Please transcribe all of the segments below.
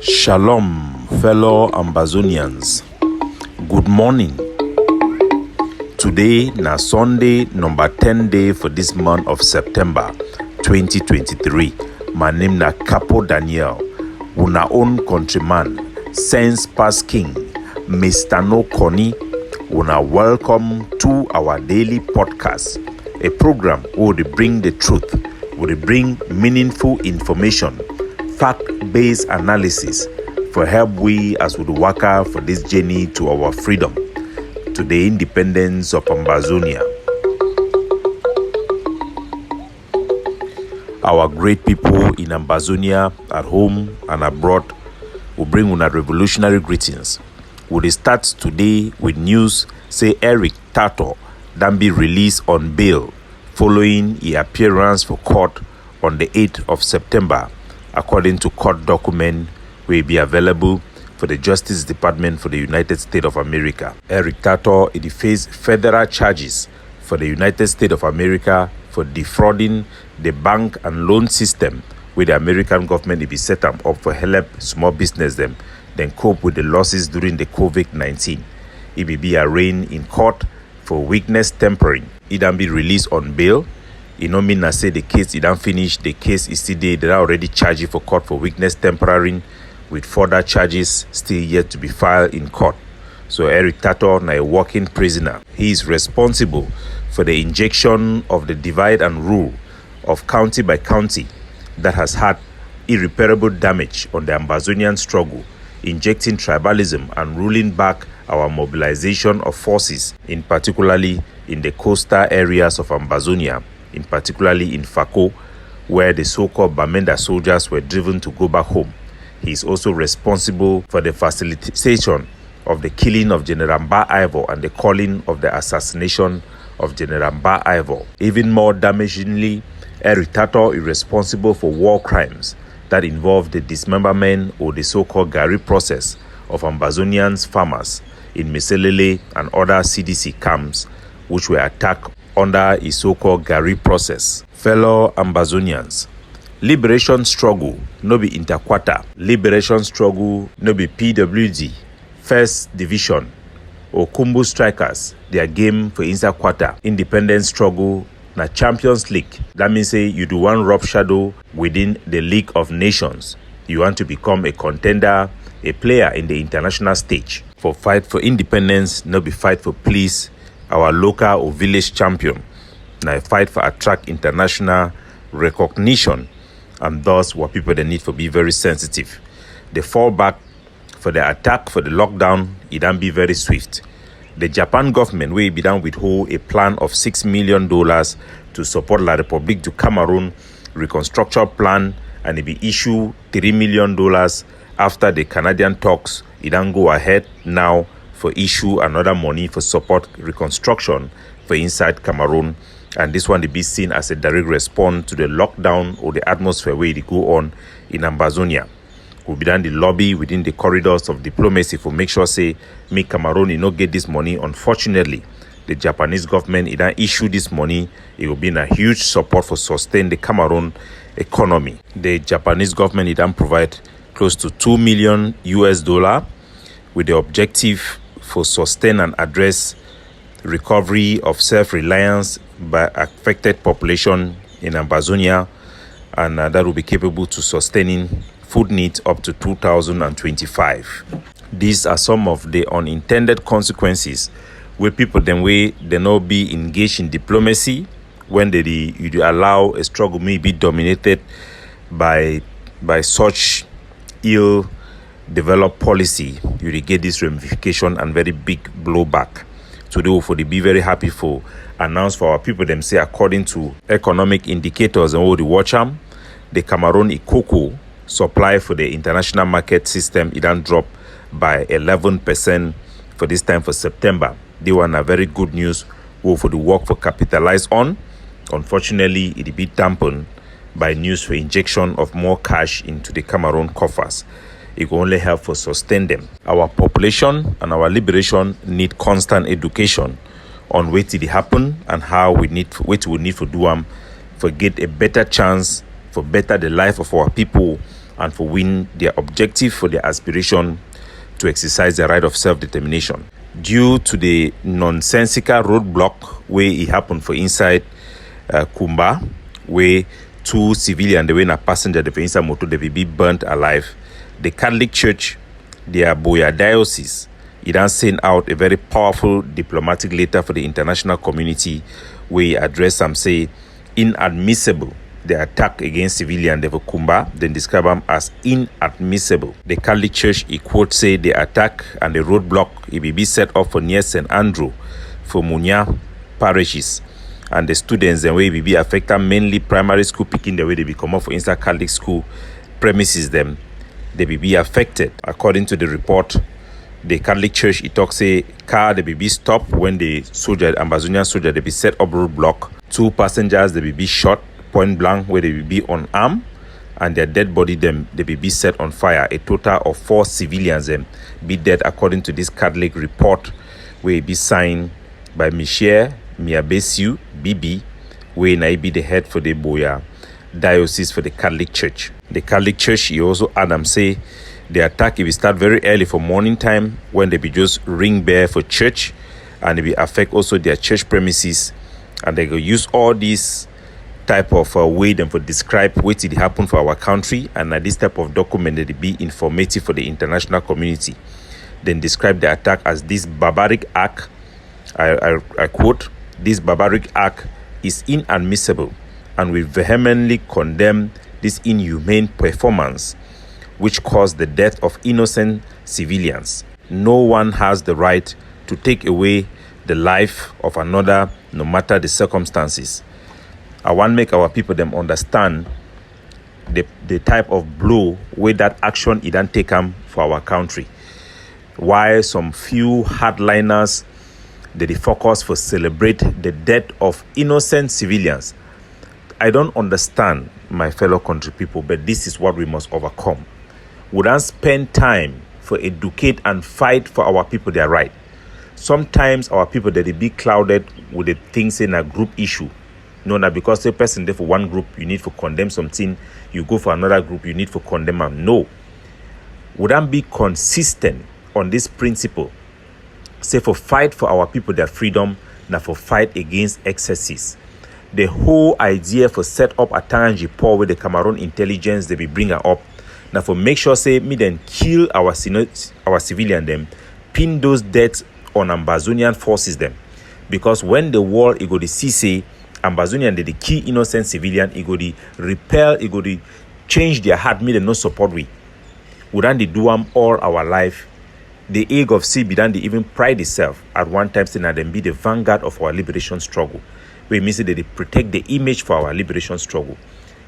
Shalom, fellow Ambazonians. Good morning. Today na Sunday number 10 day for this month of September 2023. My name na Capo Daniel, una own countryman, sense past king, Mr. No Connie. Una welcome to our daily podcast, a program where we bring the truth, where we bring meaningful information, fact-based analysis for help we as we work out for this journey to our freedom, to the independence of Ambazonia. Our great people in Ambazonia, at home and abroad, will bring una revolutionary greetings. We start today with news say Eric Tato then be released on bail following his appearance for court on the 8th of September, according to court document will be available for the Justice Department for the United States of America. Eric Tato he faced federal charges for the United States of America for defrauding the bank and loan system where the American government be set up for help small business them then cope with the losses during the COVID-19. He will be arraigned in court for witness tampering. He then be released on bail. It no mean I say the case it don't finish. The case is still there. They are already charged for court for witness tampering, with further charges still yet to be filed in court. So Eric Tato now a working prisoner. He is responsible for the injection of the divide and rule of county by county that has had irreparable damage on the Ambazonian struggle, injecting tribalism and ruling back our mobilization of forces, in particularly in the coastal areas of Ambazonia, in particularly in Fako, where the so-called Bamenda soldiers were driven to go back home. He is also responsible for the facilitation of the killing of General Mba Ivor and the calling of the assassination of General Mba Ivor. Even more damagingly, Eric Tato is responsible for war crimes that involve the dismemberment or the so-called Gari process of Ambazonians farmers in Meselele and other CDC camps which were attacked under a so-called Gari process. Fellow Ambazonians, liberation struggle no be interquarter, liberation struggle no be PWD, First Division or Kumbu Strikers, their game for inside quarter. Independence struggle na Champions League. That means say you do one rub shadow within the League of Nations. You want to become a contender, a player in the international stage. For fight for independence, no be fight for please our local or village champion. Now a fight for attract international recognition, and thus what people they need for be very sensitive. The fallback for the attack for the lockdown, it don't be very swift. The Japan government will be done withhold a plan of $6 million to support La République du Cameroon reconstruction plan, and it be issue $3 million after the Canadian talks. It don't go ahead now for issue another money for support reconstruction for inside Cameroon, and this one to be seen as a direct response to the lockdown or the atmosphere where it go on in Ambazonia. Will be done the lobby within the corridors of diplomacy for make sure say make Cameroon not get this money. Unfortunately, the Japanese government it don't issue this money. It will be in a huge support for sustain the Cameroon economy. The Japanese government it don't provide close to $2 million with the objective for sustain and address recovery of self-reliance by affected population in Ambazonia, and that will be capable to sustaining food needs up to 2025. These are some of the unintended consequences where people then way they not be engaged in diplomacy when you allow a struggle may be dominated by such ill developed policy. You get this ramification and very big blowback. Today for the be very happy for announce for our people them say according to economic indicators and all the watch them, the Cameroon cocoa supply for the international market system it done drop by 11% for this time for September. They were a very good news for the work for capitalize on. Unfortunately, it be dampened by news for injection of more cash into the Cameroon coffers. It will only help for sustain them. Our population and our liberation need constant education on what did happen and how we need for do them for get a better chance for better the life of our people and for win their objective for their aspiration to exercise the right of self-determination. Due to the nonsensical roadblock where it happened for inside Kumba, where two civilians, they were in a passenger, they were inside motor, they will be burnt alive. The Catholic Church, their Boya diocese, it has sent out a very powerful diplomatic letter for the international community where he addressed them, say, inadmissible. The attack against civilians of Kumba, then describe them as inadmissible. The Catholic Church, he quote, say the attack and the roadblock, it will be set up for near St. Andrew, for Munya parishes. And the students, the way will be affected, mainly primary school picking, the way they become up for inside Catholic school premises, them, they will be affected. According to the report, the Catholic Church, it talks, say, car, they will be stopped when the soldier, Ambazonian soldier, they will set up roadblock. 2 passengers, they will be shot point blank, where they will be unarmed, and their dead body, them, they will be set on fire. A total of 4 civilians, them, be dead, according to this Catholic report, where it be signed by Michelle Miabesiu, BB, where I be the head for the Boya diocese for the Catholic Church. The Catholic Church, he also Adam say, the attack, it will start very early for morning time, when they be just ring bell for church, and it will affect also their church premises, and they will use all these type of way them for describe what did happen for our country, and this type of document that it be informative for the international community. Then describe the attack as this barbaric act. I quote, this barbaric act is inadmissible, and we vehemently condemn this inhumane performance which caused the death of innocent civilians. No one has the right to take away the life of another, no matter the circumstances. I want to make our people them understand the type of blow where that action it done take for our country. Why some few hardliners they focus for celebrate the death of innocent civilians. I don't understand, my fellow country people, but this is what we must overcome. We don't spend time for educate and fight for our people their right. Sometimes our people they be clouded with the things in a group issue. No, that because a person there for one group, you need to condemn something. You go for another group, you need to condemn them. No. Wouldn't be consistent on this principle. Say for fight for our people their freedom, now for fight against excesses. The whole idea for set up a Tangi Paul with the Cameroon intelligence they be bring her up. Now for make sure say me then kill our civilian them, pin those deaths on Ambazonian forces them. Because when the war it go to see say Ambazonian the key innocent civilian, it go to repel, it go to change their heart, me they no support we. Wouldn't they do them all our life? The egg of sea done they even pride itself at one time saying that them be the vanguard of our liberation struggle. We mean say that they protect the image for our liberation struggle.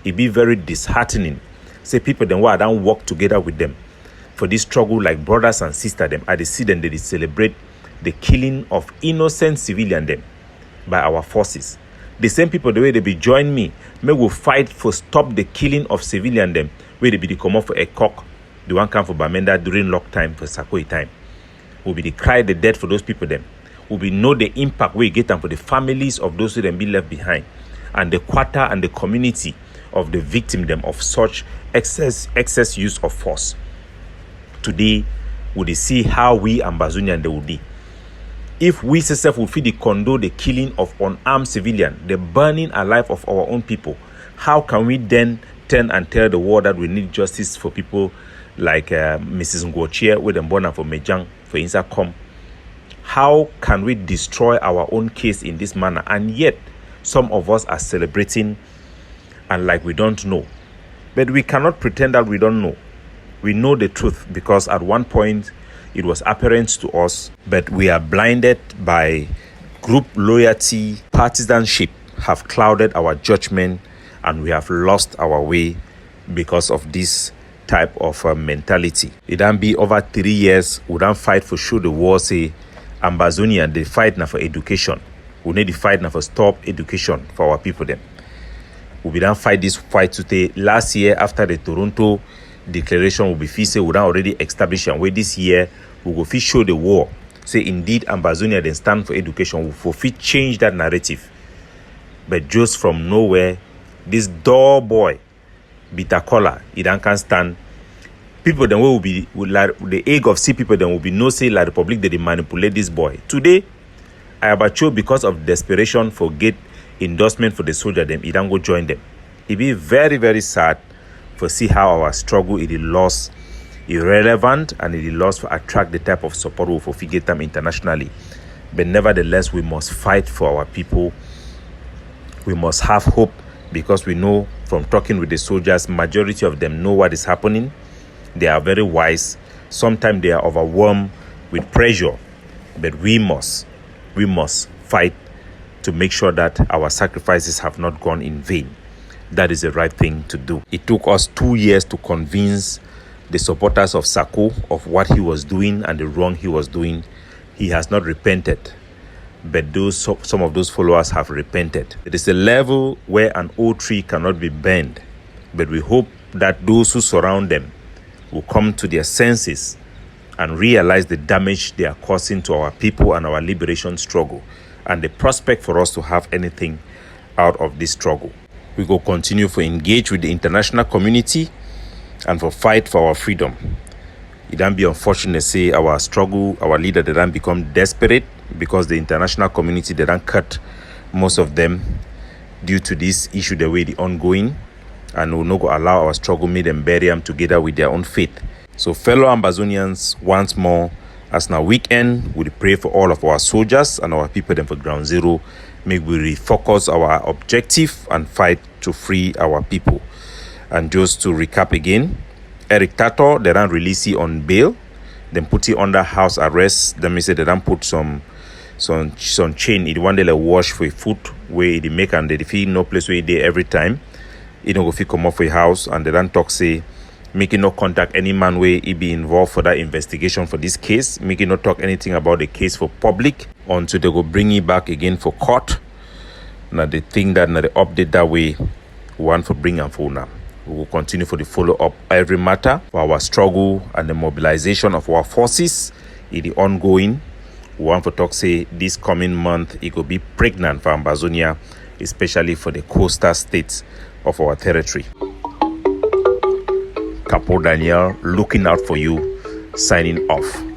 It be very disheartening. Say people then why don't work together with them for this struggle like brothers and sisters them. I see them they celebrate the killing of innocent civilian them by our forces. The same people the way they be join me, may will fight for stop the killing of civilian them where they be the come up for a cock. The one come for Bamenda during lock time for Sakoi time. Will be the cry the death for those people them. Will be know the impact we get them for the families of those who then be left behind, and the quarter and the community of the victim them of such excess use of force. Today, we will see how we Ambazonian they will be. If we yourself will feel the condone the killing of unarmed civilian, the burning alive of our own people, how can we then turn and tell the world that we need justice for people like Mrs. Ngochie with them born for Mejang for Insacom? How can we destroy our own case in this manner? And yet, some of us are celebrating and like we don't know. But we cannot pretend that we don't know. We know the truth because at one point it was apparent to us, but we are blinded by group loyalty, partisanship have clouded our judgment, and we have lost our way because of this type of mentality. It don't be over 3 years, we don't fight for sure the war say Ambazonia, they fight now for education. We need to fight now for stop education for our people then. We don't fight this fight today. Last year after the Toronto declaration will be say we don't already establish and where this year we go fit show the war. Say indeed Ambazonia then stand for education. We for fit change that narrative. But just from nowhere, this door boy, bitter collar, he don't can stand people then will be like the egg of see people then will be no say La Republic they manipulate this boy. Today, Ayabacho, because of desperation for get endorsement for the soldier them, he don't go join them. It be very, very sad for see how our struggle it lost irrelevant and it lost for attract the type of support we for get them internationally. But nevertheless, we must fight for our people. We must have hope because we know from talking with the soldiers, majority of them know what is happening. They are very wise. Sometimes they are overwhelmed with pressure, but we must fight to make sure that our sacrifices have not gone in vain. That is the right thing to do. It took us 2 years to convince the supporters of Sako of what he was doing and the wrong he was doing. He has not repented, but some of those followers have repented. It is a level where an old tree cannot be bent, but we hope that those who surround them will come to their senses and realize the damage they are causing to our people and our liberation struggle and the prospect for us to have anything out of this struggle. We will continue to engage with the international community and for fight for our freedom. It don't be unfortunate say our struggle, our leader, they don't become desperate because the international community, they don't cut most of them due to this issue the way the ongoing, and will not go allow our struggle make them bury them together with their own faith. So fellow Ambazonians, once more, as now weekend, we pray for all of our soldiers and our people them for ground zero. Make we refocus our objective and fight to free our people. And just to recap again, Eric Tato, they don't release him on bail. Then put him under house arrest. Then me say they don't put some chain. It one day like wash for a foot where they make and they feel no place where he dey every time. He don't go fit come off for a house and they don't talk say making no contact any man where he be involved for that investigation for this case. Making no talk anything about the case for public until they go bring it back again for court. Now they think that now they update that way. One for bring and for now. We will continue for the follow-up every matter for our struggle and the mobilization of our forces. It is ongoing. We want to talk say this coming month it will be pregnant for Ambazonia, especially for the coastal states of our territory. Capo Daniel looking out for you, signing off.